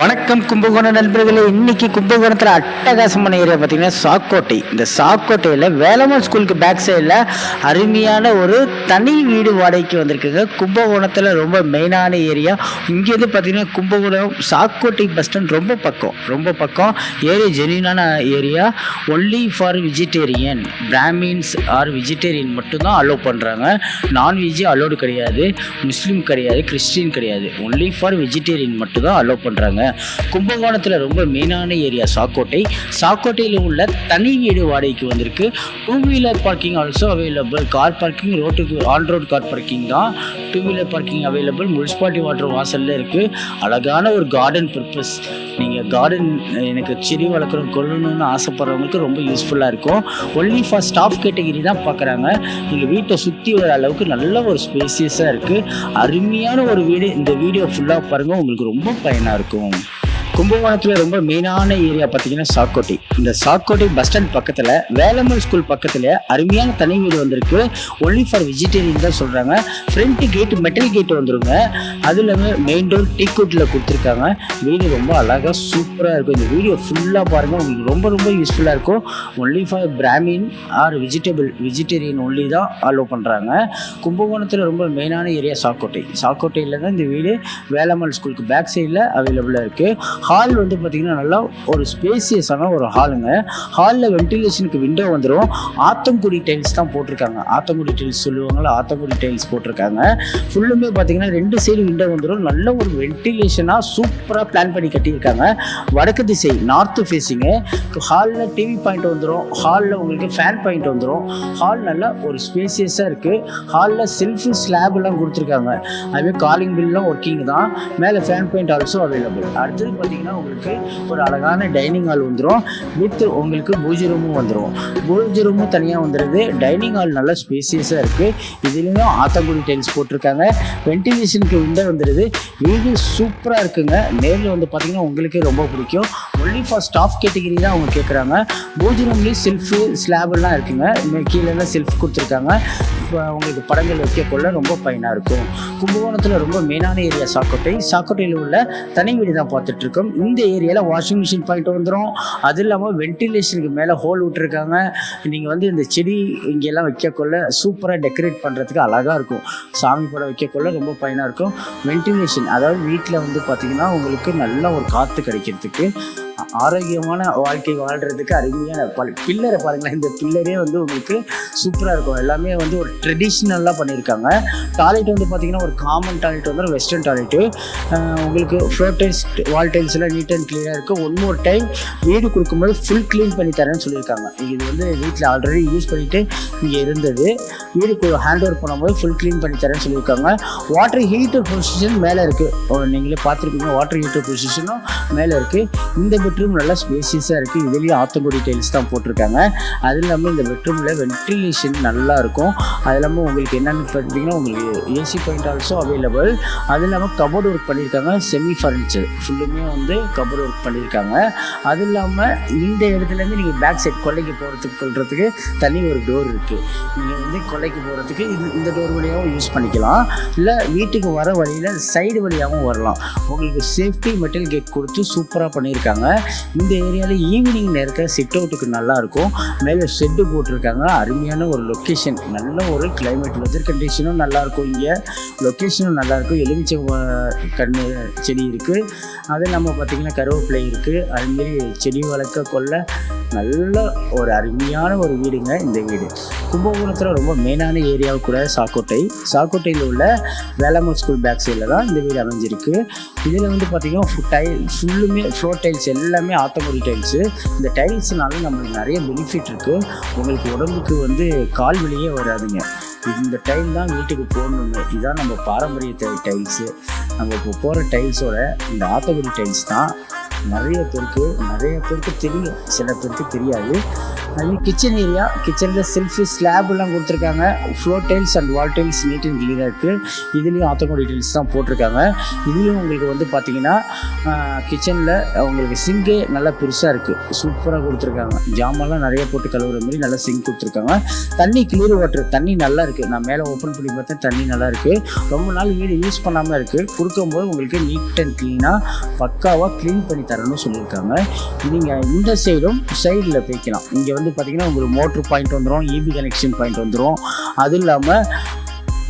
வணக்கம் கும்பகோணம் நண்பர்களே. இன்னைக்கு கும்பகோணத்தில் அட்டகாசமான ஏரியா பார்த்தீங்கன்னா சாக்கோட்டை. இந்த சாக்கோட்டையில் வேலம்மாள் ஸ்கூலுக்கு பேக் சைடில் அருமையான ஒரு தனி வீடு வாடகைக்கு வந்திருக்குங்க. கும்பகோணத்தில் ரொம்ப மெயினான ஏரியா. இங்கேருந்து பார்த்தீங்கன்னா கும்பகோணம் சாக்கோட்டை பஸ் ஸ்டாண்ட் ரொம்ப பக்கம். ஏரியா ஜென்யூனான area. Only for vegetarian, Brahmins are vegetarian மட்டும்தான் அலோவ் பண்ணுறாங்க. நான்வெஜ் அலோடு கிடையாது, முஸ்லீம் கிடையாது, கிறிஸ்டின் கிடையாது. ஒன்லி ஃபார் வெஜிடேரியன் மட்டும்தான் அலோவ் பண்ணுறாங்க. கும்பகோணத்தில் ரொம்ப மெயினான ஏரியா சாக்கோட்டையில் உள்ள தனி வீடு வாடகைக்கு வந்திருக்கு. 2 wheeler parking also available. Car parking ரோட்டுக்கு ஆன் ரோட் கார் பார்க்கிங் தான். 2 wheeler parking available. Municipality water வாசலில் இருக்குது. அழகான ஒரு கார்டன் பர்பஸ். நீங்கள் கார்டன் எனக்கு செடி கொள்ளணும்னு ஆசைப்படுறவங்களுக்கு ரொம்ப யூஸ்ஃபுல்லாக இருக்கும். ஒன்லி ஃபார் ஸ்டாஃப் கேட்டகிரி தான் பார்க்குறாங்க. நீங்கள் வீட்டை சுற்றி வர அளவுக்கு நல்ல ஒரு ஸ்பேசியஸாக இருக்குது. அருமையான ஒரு வீடு. இந்த வீடியோ ஃபுல்லாக பாருங்கள், உங்களுக்கு ரொம்ப பயனாக இருக்கும். கும்பகோணத்தில் ரொம்ப மெயினான ஏரியா பார்த்தீங்கன்னா சாக்கோட்டை. இந்த சாக்கோட்டை பஸ் ஸ்டாண்ட் பக்கத்தில் வேலம்மாள் ஸ்கூல் பக்கத்தில் அருமையான தனி வீடு வந்திருக்கு. ஒன்லி ஃபார் வெஜிடேரியன் தான் சொல்கிறாங்க. ஃப்ரண்ட் கேட் மெட்டல் கேட் வந்துருங்க. அது இல்லாமல் மெயின் டோர் டீக்குட்டில் கொடுத்துருக்காங்க. வீடு ரொம்ப அழகாக சூப்பராக இருக்கும். இந்த வீடியோ ஃபுல்லாக பாருங்கள், உங்களுக்கு ரொம்ப யூஸ்ஃபுல்லாக இருக்கும். Only for Brahmin or vegetarian only தான் அலோவ் பண்ணுறாங்க. கும்பகோணத்தில் ரொம்ப மெயினான ஏரியா சாக்கோட்டையில் தான் இந்த வீடு வேலம்மாள் ஸ்கூலுக்கு பேக் சைடில் அவைலபிளாக இருக்குது. ஹால் வந்து பார்த்தீங்கன்னா நல்லா ஒரு ஸ்பேசியஸான ஒரு ஹாலுங்க. ஹாலில் வென்டிலேஷனுக்கு விண்டோ வந்துடும். ஆத்தங்குடி டைல்ஸ் தான் போட்டிருக்காங்க. ஆத்தங்குடி டைல்ஸ் சொல்லுவாங்களா, ஆத்தங்குடி டைல்ஸ் போட்டிருக்காங்க. ஃபுல்லுமே பார்த்தீங்கன்னா 2 சைடு விண்டோ வந்துடும். நல்ல ஒரு வென்டிலேஷனாக சூப்பராக பிளான் பண்ணி கட்டியிருக்காங்க. வடக்கு திசை நார்த்து ஃபேஸிங்கு. ஹாலில் டிவி பாயிண்ட் வந்துடும். ஹாலில் உங்களுக்கு ஃபேன் பாயிண்ட் வந்துடும். ஹால் நல்லா ஒரு ஸ்பேசியஸாக இருக்குது. ஹாலில் செல்ஃபி ஸ்லாப்லாம் கொடுத்துருக்காங்க. அதுவே காலிங் பில்லாம் ஒர்க்கிங் தான். மேலே ஃபேன் பாயிண்ட் ஆல்சோ அவைலபிள். அடுத்தது பார்த்தீங்கன்னா உங்களுக்கு ஒரு அழகான டைனிங் ஹால் வந்துடும். வித் உங்களுக்கு பூஜை ரூமும் வந்துடும். பூஜை ரூமும் தனியாக வந்துடுது. டைனிங் ஹால் நல்லா ஸ்பேசியஸாக இருக்குது. இதுலேயும் ஆத்தங்குடி டைல்ஸ் போட்டிருக்காங்க. வென்டிலேஷனுக்கு விண்டோ வந்துடுது. வீடு சூப்பராக இருக்குங்க. நேரில் வந்து பார்த்தீங்கன்னா உங்களுக்கே ரொம்ப பிடிக்கும். ஒன்லி ஃபார் ஸ்டாஃப் கேட்டகிரி தான் அவங்க கேட்குறாங்க. பூஜை ரூம்லேயும் செல்ஃபு ஸ்லாபெல்லாம் இருக்குங்க. கீழெல்லாம் செல்ஃப் கொடுத்துருக்காங்க. இப்போ உங்களுக்கு படங்கள் வைக்கக்குள்ள ரொம்ப பயனாக இருக்கும். கும்பகோணத்தில் ரொம்ப மெயினான ஏரியா சாக்கோட்டையில் உள்ள தனி வீடு தான் பார்த்துட்ருக்கோம். இந்த ஏரியாவில் வாஷிங் மிஷின் பாயிண்ட் வந்துடும். அது இல்லாமல் வென்டிலேஷனுக்கு மேலே ஹோல் விட்டுருக்காங்க. நீங்கள் வந்து இந்த செடி இங்கெல்லாம் வைக்கக்குள்ள சூப்பராக டெக்கரேட் பண்ணுறதுக்கு அழகாக இருக்கும். சாமி படம் வைக்கக்குள்ள ரொம்ப பயனாக இருக்கும். வென்டிலேஷன், அதாவது வீட்டில் வந்து பார்த்திங்கன்னா உங்களுக்கு நல்ல ஒரு காற்று கிடைக்கிறதுக்கு, ஆரோக்கியமான வாழ்க்கை வாழ்கிறதுக்கு அருமையான பில்லரை பாருங்களேன். இந்த பில்லரே வந்து உங்களுக்கு சூப்பராக இருக்கும். எல்லாமே வந்து ஒரு ட்ரெடிஷ்னலாக பண்ணியிருக்காங்க. டாய்லெட் வந்து பார்த்திங்கன்னா ஒரு காமன் டாய்லெட் வந்து வெஸ்டர்ன் டாய்லெட்டு. உங்களுக்கு ஃப்ளோர் டைல்ஸ் வால் டைல்ஸ் எல்லாம் நீட் அண்ட் க்ளீனாக இருக்குது. ஒன் மோர் டைம் வீடு கொடுக்கும்போது ஃபுல் க்ளீன் பண்ணி தரேன்னு சொல்லியிருக்காங்க. இது வந்து வீட்டில் ஆல்ரெடி யூஸ் பண்ணிவிட்டு இங்கே இருந்தது. வீடு ஹேண்ட் ஓவர் பண்ணும்போது ஃபுல் க்ளீன் பண்ணி தரேன்னு சொல்லியிருக்காங்க. வாட்டர் ஹீட்டர் பொசிஷன் மேலே இருக்குது. நீங்களே பார்த்துருப்பீங்க. வாட்டர் ஹீட்டர் பொசிஷனும் மேலே இருக்குது. இந்த பெட்ரூம் நல்லா ஸ்பேசியஸாக இருக்குது. இதுலேயும் ஆத்தங்குடி டைல்ஸ் தான் போட்டிருக்காங்க. அது இல்லாமல் இந்த பெட்ரூமில் வென்டிலேஷன் நல்லா இருக்கும். அது இல்லாமல் உங்களுக்கு என்னென்னு பார்த்தீங்கன்னா உங்களுக்கு ஏசி பாயிண்ட் ஆல்சோ அவைலபிள். அது இல்லாமல் கபோர்டு ஒர்க் பண்ணியிருக்காங்க. செமி ஃபர்னிச்சர் ஃபுல்லுமே வந்து கபோர்டு ஒர்க் பண்ணியிருக்காங்க. அது இல்லாமல் இந்த இடத்துலேருந்து நீங்கள் பேக் சைட் கொல்லைக்கு போகிறதுக்கு தனி ஒரு டோர் இருக்குது. நீங்கள் வந்து கொல்லைக்கு போகிறதுக்கு இந்த டோர் வழியாகவும் யூஸ் பண்ணிக்கலாம். இல்லை வீட்டுக்கு வர வழியில் சைடு வழியாகவும் வரலாம். உங்களுக்கு சேஃப்டி மெட்டல் கேட் கொடுத்து சூப்பராக பண்ணியிருக்காங்க. இந்த ஏரியாவில் ஈவினிங் நேரத்தில் சிட் அவுட்டுக்கு நல்லாயிருக்கும். மேலே ஷெட்டு போட்டிருக்காங்க. அருமையான ஒரு லொக்கேஷன், நல்ல ஒரு கிளைமேட், வெதர் கண்டிஷனும் நல்லாயிருக்கும். இங்கே லொக்கேஷனும் நல்லாயிருக்கும். எலுமிச்சை கன்று செடி இருக்குது. அது இல்லாமல் பார்த்திங்கன்னா கருவேப்பிலை இருக்குது. அதுமாரி செடி வளர்க்க கொள்ள நல்ல ஒரு அருமையான ஒரு வீடுங்க இந்த வீடு. கும்பகோணத்தில் ரொம்ப மெயினான ஏரியாவும் கூட சாக்கோட்டையில் உள்ள வேலம்மாள் ஸ்கூல் பேக் சைடில் தான் இந்த வீடு அமைஞ்சிருக்கு. இதில் வந்து பார்த்திங்கன்னா ஃபுல்லுமே ஃப்ளோர் டைல்ஸ் எல்லாமே ஆத்தங்குடி டைல்ஸு. இந்த டைல்ஸ்னால நம்மளுக்கு நிறைய பெனிஃபிட் இருக்குது. உங்களுக்கு உடம்புக்கு வந்து கால் வலியே வராதுங்க. இந்த டைல் தான் வீட்டுக்கு போடணுங்க. இதுதான் நம்ம பாரம்பரிய டைல்ஸு. நம்ம இப்போ போகிற டைல்ஸோட இந்த ஆத்தங்குடி டைல்ஸ் தான் நிறைய பேருக்கு தெரியும், சில பேருக்கு தெரியாது. அது கிச்சன் ஏரியா, கிச்சனில் செல்ஃபி ஸ்லாப்லாம் கொடுத்துருக்காங்க. Floor tiles and wall tiles neat and க்ளீனாக இருக்குது. இதுலேயும் ஆத்தோமோ டீட்டெயில்ஸ் தான் போட்டிருக்காங்க. இதுலேயும் உங்களுக்கு வந்து பார்த்திங்கன்னா கிச்சனில் உங்களுக்கு சிங்கே நல்லா பெருசாக இருக்குது, சூப்பராக கொடுத்துருக்காங்க. ஜாமான்லாம் நிறைய போட்டு கழுவுற மாதிரி நல்லா சிங்க் கொடுத்துருக்காங்க. தண்ணி கிளியர் வாட்டர், தண்ணி நல்லா இருக்குது. நான் மேலே ஓப்பன் பண்ணி பார்த்தேன், தண்ணி நல்லா இருக்குது. ரொம்ப நாள் வீடு யூஸ் பண்ணாமல் இருக்குது. கொடுக்கும்போது உங்களுக்கு நீட் அண்ட் க்ளீனாக பக்காவாக க்ளீன் பண்ணி தரணும்னு சொல்லியிருக்காங்க. நீங்கள் இந்த சைடில் போய்க்கலாம். இங்கே வந்து பார்த்திங்கன்னா உங்களுக்கு மோட்ரு பாயிண்ட் வந்துடும், இபி கனெக்ஷன் பாயிண்ட் வந்துடும். அதுவும் இல்லாமல்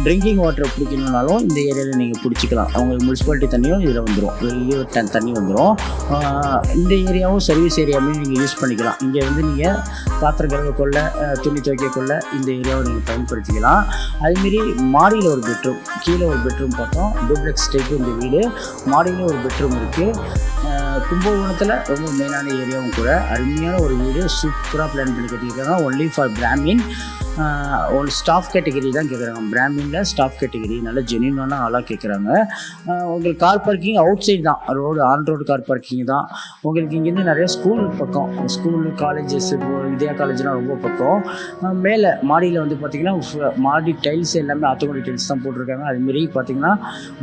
ட்ரிங்கிங் வாட்டர் பிடிக்கணுன்னாலும் இந்த ஏரியாவில் நீங்கள் பிடிச்சிக்கலாம். அவங்களுக்கு முனிசிபாலிட்டி தண்ணியும் இதில் வந்துடும், வெளியே தண்ணி வந்துடும். இந்த ஏரியாவும் சர்வீஸ் ஏரியாவுமே நீங்கள் யூஸ் பண்ணிக்கலாம். இங்கே வந்து நீங்கள் பாத்திரம் கழுவ கொள்ள, துணி துவைக்க கொள்ள இந்த ஏரியாவை நீங்கள் பயன்படுத்திக்கலாம். அதுமாரி மாடியில் ஒரு பெட்ரூம், கீழே ஒரு பெட்ரூம் பார்த்தோம். டூப்ளெக்ஸ் டைப்பு இந்த வீடு. மாடியில் ஒரு பெட்ரூம் இருக்குது. கும்பகோணத்தில் ரொம்ப மெயினான ஏரியாவும் கூட. அருமையான ஒரு வீடு, சூப்பராக பிளான் பண்ணி கட்டியிருக்காங்க. Only for Brahmin. ஒரு ஸ்டாஃப் கேட்டகரி தான் கேட்குறாங்க. பிராமினில் ஸ்டாஃப் கேட்டகரி நல்ல ஜென்யூனான ஆளாக கேட்குறாங்க. உங்களுக்கு கார் பார்க்கிங் அவுட் சைடு தான், road on road car parking தான். உங்களுக்கு இங்கேருந்து நிறைய ஸ்கூல் பக்கம், ஸ்கூலு காலேஜஸ், வித்யா காலேஜ்லாம் ரொம்ப பக்கம். மேலே மாடியில் வந்து பார்த்திங்கன்னா மாடி டைல்ஸ் எல்லாமே ஆத்தோமோ டைல்ஸ் தான் போட்டிருக்காங்க. அதுமாரி பார்த்திங்கன்னா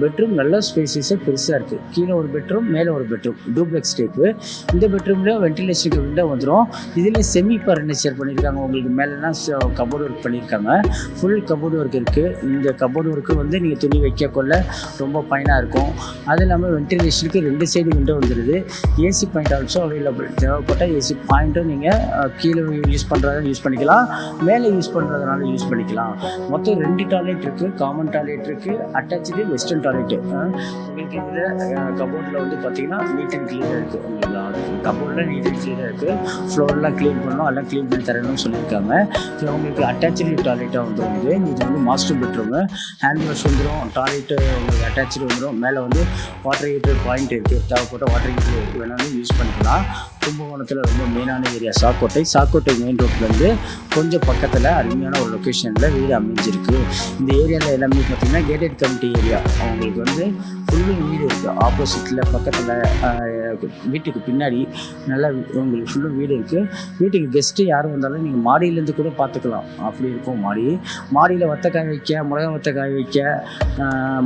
பெட்ரூம் நல்ல ஸ்பேசியஸாக பெருசாக இருக்குது. கீழே ஒரு பெட்ரூம், மேலே ஒரு பெட்ரூம், டூப்ளெக்ஸ் டைப்பு. இந்த பெட்ரூமில் வென்டிலேஷனுக்கு விண்டோ வந்துடும். இதில் செமி ஃபர்னிச்சர் பண்ணியிருக்காங்க. உங்களுக்கு மேலேனா கபோர்டு ஒர்க் பண்ணியிருக்காங்க. ஃபுல் கபோர்டு ஒர்க் இருக்குது. இந்த கபோர்டு ஒர்க்கு வந்து நீங்கள் துணி வைக்க கொள்ள ரொம்ப ஃபைனாக இருக்கும். அது இல்லாமல் வென்டிலேஷனுக்கு 2 சைடு விண்டோ வந்துடுது. AC point also available. தேவைப்பட்ட ஏசி பாயிண்ட்டும் நீங்கள் கீழே யூஸ் பண்ணுறதா யூஸ் பண்ணிக்கலாம், மேலே யூஸ் பண்ணுறதுனால யூஸ் பண்ணிக்கலாம். மொத்தம் 2 டாய்லெட் இருக்குது. காமன் டாய்லெட் இருக்குது, அட்டாச்சு வெஸ்டர்ன் டாய்லெட்டு. உங்களுக்கு இதில் கபோர்டில் வந்து பார்த்திங்கன்னா நீட் அண்ட் க்ளீனாக இருக்குது. உங்களுக்கு கபோர்டில் நீட் அண்ட் க்ளீனாக இருக்குது. ஃப்ளோர்லாம் க்ளீன் பண்ணணும், எல்லாம் க்ளீன் பண்ணி தரணும்னு சொல்லியிருக்காங்க. உங்களுக்கு அட்டாச்சு டாய்லெட்டாக வந்துடும். இது வந்து மாஸ்டர் பெட்ரூமு. ஹேண்ட் வாஷ் வந்துடும், டாய்லெட்டு உங்களுக்கு அட்டாச்சு வந்துடும். மேலே வந்து வாட்டர் ஹீட்டர் பாயிண்ட் இருக்குது. தேவைப்பட்ட வாட்டர் ஹீட்டர் வேணாலும் யூஸ் பண்ணிக்கலாம். கும்பகோணத்தில் ரொம்ப மெயினான ஏரியா சாக்கோட்டை மெயின் ரோட்லேருந்து கொஞ்சம் பக்கத்தில் அருமையான ஒரு லொக்கேஷனில் வீடு அமைஞ்சிருக்கு. இந்த ஏரியாவில் எல்லாமே பார்த்திங்கன்னா கேட்டட் கம்யூனிட்டி ஏரியா. அவங்களுக்கு வந்து ஃபுல்லும் வீடு இருக்குது. ஆப்போசிட்டில் பக்கத்தில் வீட்டுக்கு பின்னாடி நல்லா உங்களுக்கு ஃபுல்லும் வீடு இருக்குது. வீட்டுக்கு கெஸ்ட்டு யாரும் வந்தாலும் நீங்கள் மாடியிலேருந்து கூட பார்த்துக்கலாம். அப்படி இருக்கும் மாடியில் வத்த காய வைக்க, மிளகா வத்த காய வைக்க,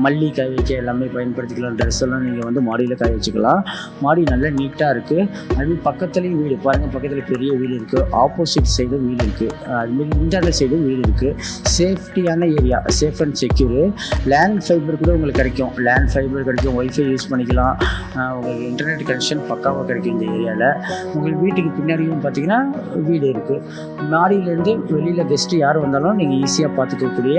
மல்லி காய வைக்க எல்லாமே பயன்படுத்திக்கலாம். ட்ரெஸ் எல்லாம் நீங்கள் வந்து மாடியில் காய வச்சுக்கலாம். மாடி நல்லா நீட்டாக இருக்குது. அது பக்கத்துலேயும் வீடு பாருங்கள், பக்கத்தில் பெரிய வீடு இருக்குது. ஆப்போசிட் சைடும் வீடு இருக்குது. அதுமாரி இன்டர்னல் சைடும் வீடு இருக்குது. சேஃப்டியான area, safe and secure. Land fibre கூட உங்களுக்கு கிடைக்கும். லேண்ட் ஃபைபர் கிடைக்கும், ஒய்ஃபை யூஸ் பண்ணிக்கலாம். உங்களுக்கு இன்டர்நெட் கனெக்ஷன் பக்காவாக கிடைக்கும் இந்த ஏரியாவில். உங்களுக்கு வீட்டுக்கு பின்னாடியும் பார்த்திங்கன்னா வீடு இருக்குது. மாடியிலேருந்து வெளியில் கெஸ்ட்டு யார் வந்தாலும் நீங்கள் ஈஸியாக பார்த்துக்கக்கூடிய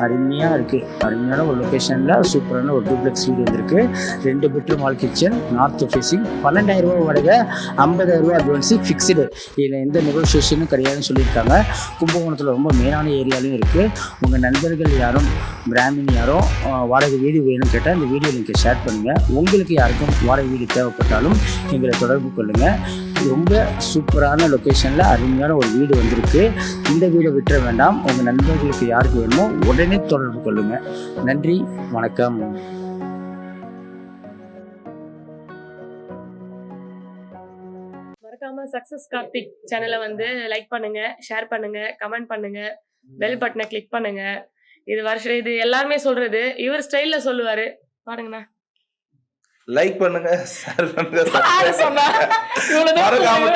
அருமையாக இருக்குது. அருமையான ஒரு லொக்கேஷனில் சூப்பரான ஒரு டூப்ளெக்ஸ் வீடு வந்திருக்கு. 2 bedroom hall kitchen, north facing. 12,000 ரூபா வாடகை, 50,000 ரூபா அட்வான்ஸு ஃபிக்ஸ்டு. இதில் எந்த நெகோசியேஷனும் கிடையாதுன்னு சொல்லியிருக்காங்க. கும்பகோணத்தில் ரொம்ப மெயினான ஏரியாலையும் இருக்குது. உங்கள் நண்பர்கள் யாரும் பிராமின் யாரும் வாடகை வீடு வேணும்னு கேட்டால் இந்த வீடியோ லிங்கை ஷேர் பண்ணுங்கள். உங்களுக்கு யாருக்கும் வாடகை வீடு தேவைப்பட்டாலும் எங்களை தொடர்பு கொள்ளுங்கள். ரொம்ப சூப்பரான லொக்கேஷனில் அருமையான ஒரு வீடு வந்திருக்கு. இந்த வீடை விட்டுற வேண்டாம். உங்கள் நண்பர்களுக்கு யாருக்கு வேணுமோ உடனே தொடர்பு கொள்ளுங்கள். நன்றி, வணக்கம். மறக்காம சக்சஸ் கார்த்திக் சேனலை வந்து லைக் பண்ணுங்க, ஷேர் பண்ணுங்க, கமெண்ட் பண்ணுங்க, பெல் பட்டனை கிளிக் பண்ணுங்க. இது எல்லாருமே சொல்றது. இவர் ஸ்டைல்ல சொல்லுவாரு, பாருங்கண்ணா. லைக் பண்ணுங்க, ஷேர் பண்ணுங்க, சப்ஸ்கிரைப் பண்ணுங்க. மறக்காம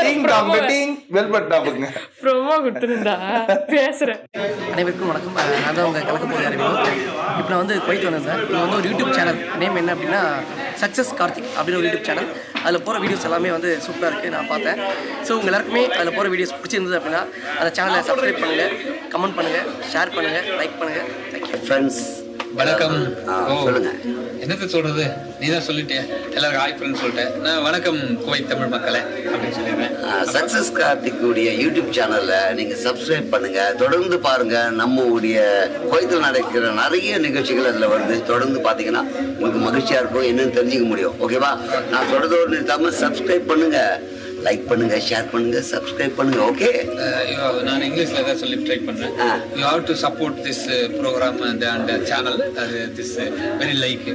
பெல் பட்டன் அமுக்குங்க. ப்ரோமோ கொடுத்துருந்தா பேசுறேன். அனைவருக்கும் வணக்கம். நான் தான் உங்கள் கலக்க போகிற அறிவு. இப்போ நான் வந்து குவைத் வந்தேன் சார். இது வந்து ஒரு யூடியூப் சேனல். நேம் என்ன அப்படின்னா சக்ஸஸ் கார்த்திக் அப்படின்னு ஒரு யூடியூப் சேனல். அதில் போகிற வீடியோஸ் எல்லாமே வந்து சூப்பராக இருக்குது, நான் பார்த்தேன். ஸோ உங்கள் எல்லாருக்குமே அதில் போகிற வீடியோஸ் பிடிச்சிருந்தது அப்படின்னா அந்த சேனலை சப்ஸ்கிரைப் பண்ணுங்கள், கமெண்ட் பண்ணுங்கள், ஷேர் பண்ணுங்கள், லைக் பண்ணுங்கள். Thank you friends. வணக்கம். சொல்லுங்க, என்னத்தை சொல்றது, நீ தான் சொல்லிட்டேன். எல்லாருக்கும் ஹாய் ஃப்ரெண்ட்ஸ் சொல்லிட்டேன். நான் வணக்கம் குவைத் தமிழ் மக்களே அப்படின்னு சொல்லிடுறேன். சக்சஸ் கார்த்திக்குடைய யூடியூப் சேனல்ல நீங்க சப்ஸ்கிரைப் பண்ணுங்க, தொடர்ந்து பாருங்க. நம்ம உடைய குவைத்தில் நடக்கிற நிறைய நிகழ்ச்சிகள் அதுல வருது. தொடர்ந்து பாத்தீங்கன்னா உங்களுக்கு மகிழ்ச்சியா இருக்கும், என்னன்னு தெரிஞ்சுக்க முடியும். ஓகேவா? நான் சொல்றது ஒரு நிறுத்தாம சப்ஸ்கிரைப் பண்ணுங்க, லைக் பண்ணுங்க, ஷேர் பண்ணுங்க, சப்ஸ்கிரைப் பண்ணுங்க. ஓகே, நான் இங்கிலீஷ்ல தான் சொல்லி ட்ரை பண்றேன். You have to support this program and channel. This very like